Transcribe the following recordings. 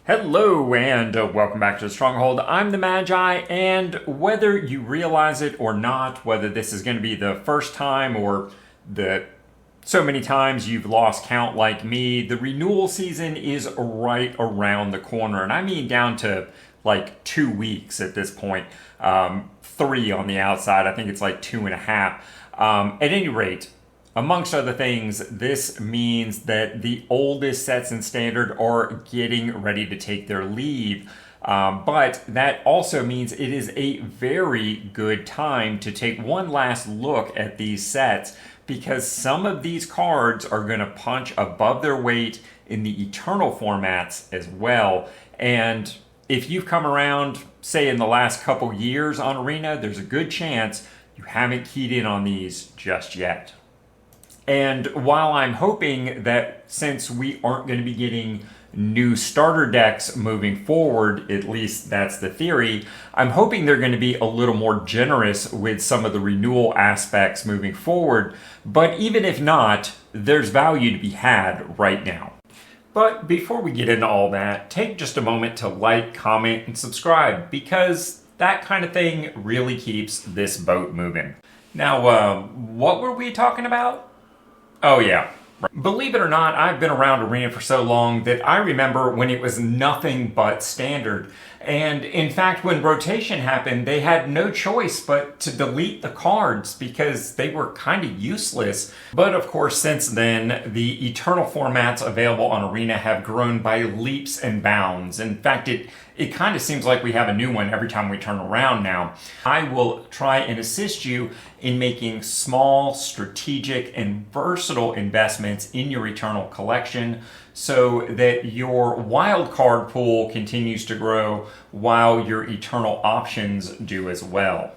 Hello and welcome back to the Stronghold. I'm the Magi, and whether you realize it or not, whether this is going to be the first time or the so many times you've lost count like me, the renewal season is right around the corner, and I mean down to like 2 weeks at this point. 3 on the outside. I think it's like 2.5. At any rate, amongst other things, this means that the oldest sets in Standard are getting ready to take their leave. But that also means it is a very good time to take one last look at these sets, because some of these cards are going to punch above their weight in the Eternal formats as well. And if you've come around, say in the last couple years on Arena, there's a good chance you haven't keyed in on these just yet. And while I'm hoping that since we aren't going to be getting new starter decks moving forward, at least that's the theory, I'm hoping they're going to be a little more generous with some of the renewal aspects moving forward. But even if not, there's value to be had right now. But before we get into all that, take just a moment to like, comment, and subscribe, because that kind of thing really keeps this boat moving. Now, what were we talking about? Oh yeah. Believe it or not, I've been around Arena for so long that I remember when it was nothing but Standard. And in fact, when rotation happened, they had no choice but to delete the cards because they were kind of useless. But of course, since then, the Eternal formats available on Arena have grown by leaps and bounds. In fact, it kind of seems like we have a new one every time we turn around now. I will try and assist you in making small, strategic, and versatile investments in your Eternal collection so that your wild card pool continues to grow while your Eternal options do as well.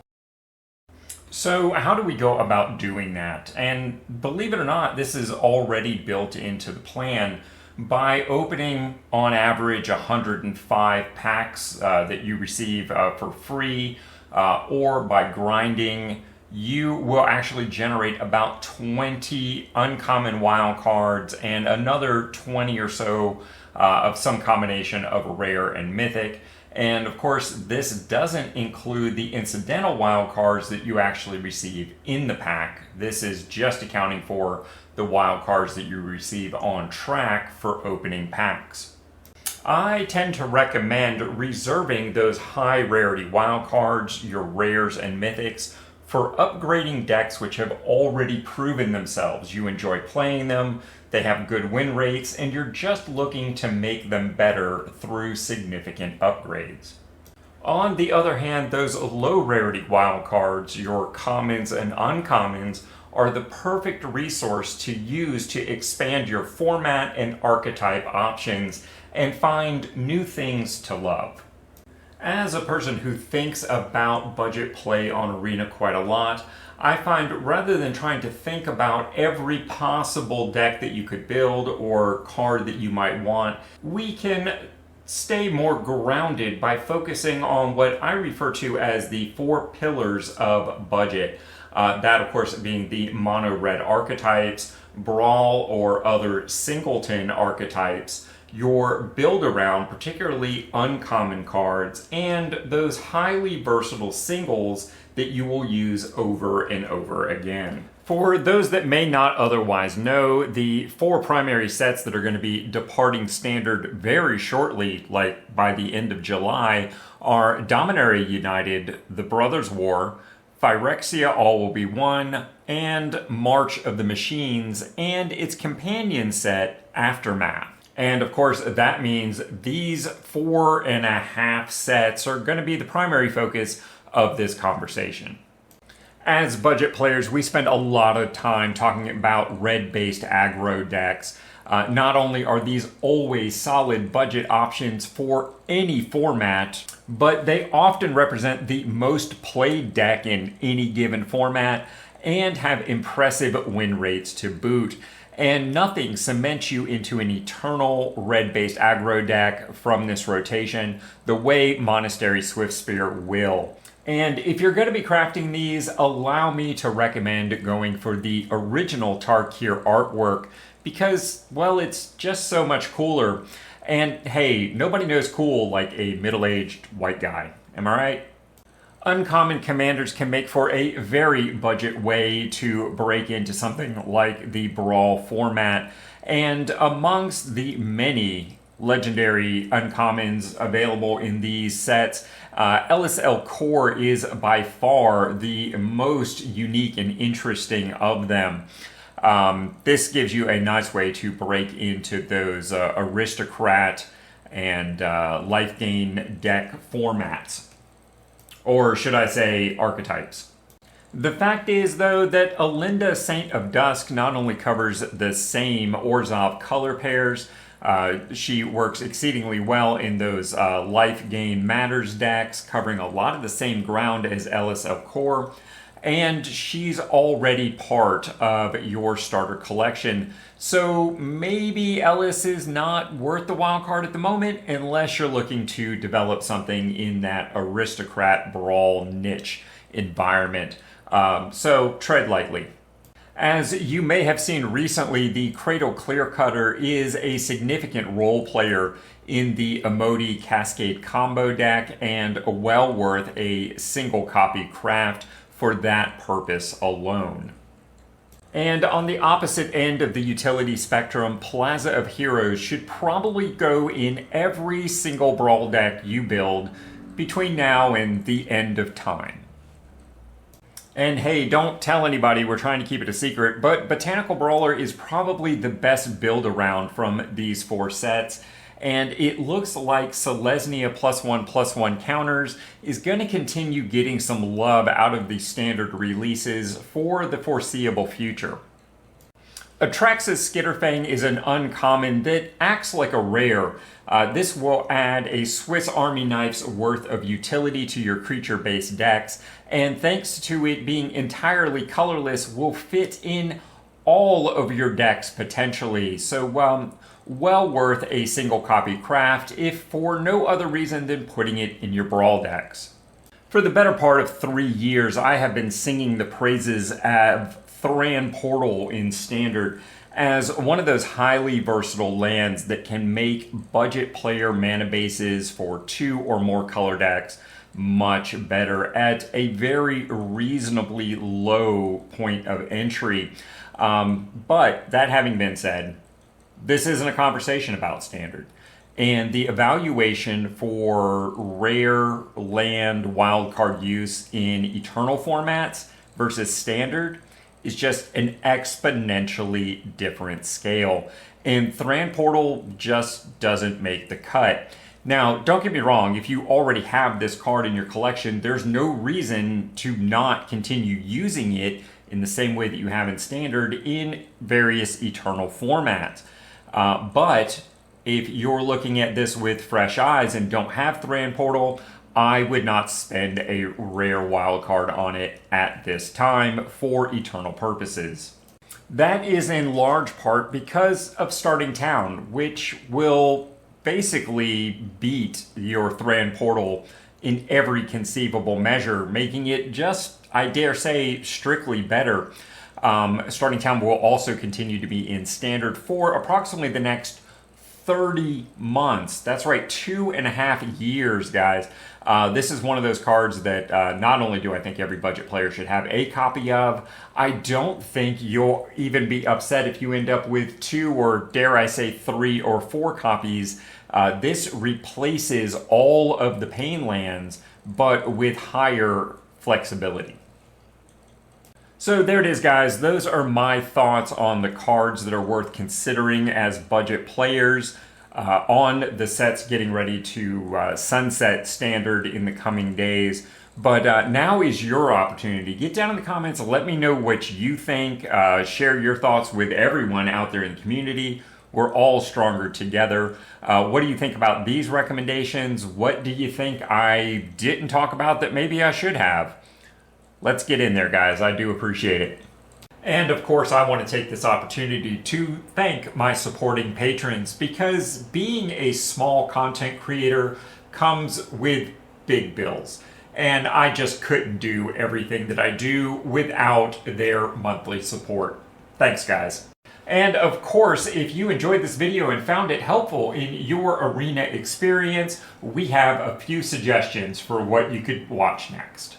So how do we go about doing that? And believe it or not, this is already built into the plan. By opening on average 105 packs that you receive for free, or by grinding, you will actually generate about 20 uncommon wild cards and another 20 or so of some combination of rare and mythic. And of course, this doesn't include the incidental wild cards that you actually receive in the pack. This is just accounting for the wild cards that you receive on track for opening packs. I tend to recommend reserving those high rarity wild cards, your rares and mythics, for upgrading decks which have already proven themselves. You enjoy playing them, they have good win rates, and you're just looking to make them better through significant upgrades. On the other hand, those low rarity wild cards, your commons and uncommons, are the perfect resource to use to expand your format and archetype options and find new things to love. As a person who thinks about budget play on Arena quite a lot, I find rather than trying to think about every possible deck that you could build or card that you might want, we can stay more grounded by focusing on what I refer to as the 4 pillars of budget. That, of course, being the mono-red archetypes, brawl or other singleton archetypes, your build-around, particularly uncommon cards, and those highly versatile singles that you will use over and over again. For those that may not otherwise know, the 4 primary sets that are going to be departing Standard very shortly, like by the end of July, are Dominaria United, the Brothers War, Phyrexia All Will Be One, and March of the Machines, and its companion set, Aftermath. And of course, that means these 4.5 sets are going to be the primary focus of this conversation. As budget players, we spend a lot of time talking about red-based aggro decks. Not only are these always solid budget options for any format, but they often represent the most played deck in any given format and have impressive win rates to boot. And nothing cements you into an eternal red-based aggro deck from this rotation the way Monastery Swiftspear will. And if you're going to be crafting these, allow me to recommend going for the original Tarkir artwork because, well, it's just so much cooler. And hey, nobody knows cool like a middle-aged white guy. Am I right? Uncommon commanders can make for a very budget way to break into something like the Brawl format. And amongst the many legendary uncommons available in these sets, LSL Core is by far the most unique and interesting of them. This gives you a nice way to break into those aristocrat and life gain deck formats. Or should I say archetypes. The fact is, though, that Alinda Saint of Dusk not only covers the same Orzhov color pairs, she works exceedingly well in those life gain matters decks, covering a lot of the same ground as LSL Core, and she's already part of your starter collection. So maybe Ellis is not worth the wild card at the moment unless you're looking to develop something in that aristocrat brawl niche environment. So tread lightly. As you may have seen recently, the Cradle Clear Cutter is a significant role player in the Emoti Cascade combo deck and well worth a single copy craft for that purpose alone. And on the opposite end of the utility spectrum, Plaza of Heroes should probably go in every single Brawl deck you build between now and the end of time. And hey, don't tell anybody, we're trying to keep it a secret, but Botanical Brawler is probably the best build around from these four sets. And it looks like Selesnya +1/+1 counters is going to continue getting some love out of the standard releases for the foreseeable future. A Traxxas Skitterfang is an uncommon that acts like a rare. This will add a Swiss Army knife's worth of utility to your creature-based decks, and thanks to it being entirely colorless, will fit in all of your decks potentially. So, well worth a single copy craft, if for no other reason than putting it in your Brawl decks. For the better part of 3 years, I have been singing the praises of Thoran Portal in Standard as one of those highly versatile lands that can make budget player mana bases for 2 or more color decks much better at a very reasonably low point of entry. But that having been said, this isn't a conversation about Standard. And the evaluation for rare land wildcard use in Eternal formats versus Standard is just an exponentially different scale. And Thoran Portal just doesn't make the cut. Now, don't get me wrong, if you already have this card in your collection, there's no reason to not continue using it in the same way that you have in Standard in various Eternal formats. But if you're looking at this with fresh eyes and don't have Thoran Portal, I would not spend a rare wildcard on it at this time for Eternal purposes. That is in large part because of Starting Town, which will basically beat your Thoran Portal in every conceivable measure, making it just, I dare say, strictly better. Starting Town will also continue to be in Standard for approximately the next 30 months. That's right, 2.5 years, guys. This is one of those cards that not only do I think every budget player should have a copy of, I don't think you'll even be upset if you end up with 2 or dare I say 3 or 4 copies. This replaces all of the pain lands, but with higher flexibility. So there it is, guys. Those are my thoughts on the cards that are worth considering as budget players on the sets getting ready to sunset Standard in the coming days. But now is your opportunity. Get down in the comments and let me know what you think. Share your thoughts with everyone out there in the community. We're all stronger together. What do you think about these recommendations? What do you think I didn't talk about that maybe I should have? Let's get in there, guys. I do appreciate it. And of course, I want to take this opportunity to thank my supporting patrons, because being a small content creator comes with big bills. And I just couldn't do everything that I do without their monthly support. Thanks, guys. And of course, if you enjoyed this video and found it helpful in your arena experience, we have a few suggestions for what you could watch next.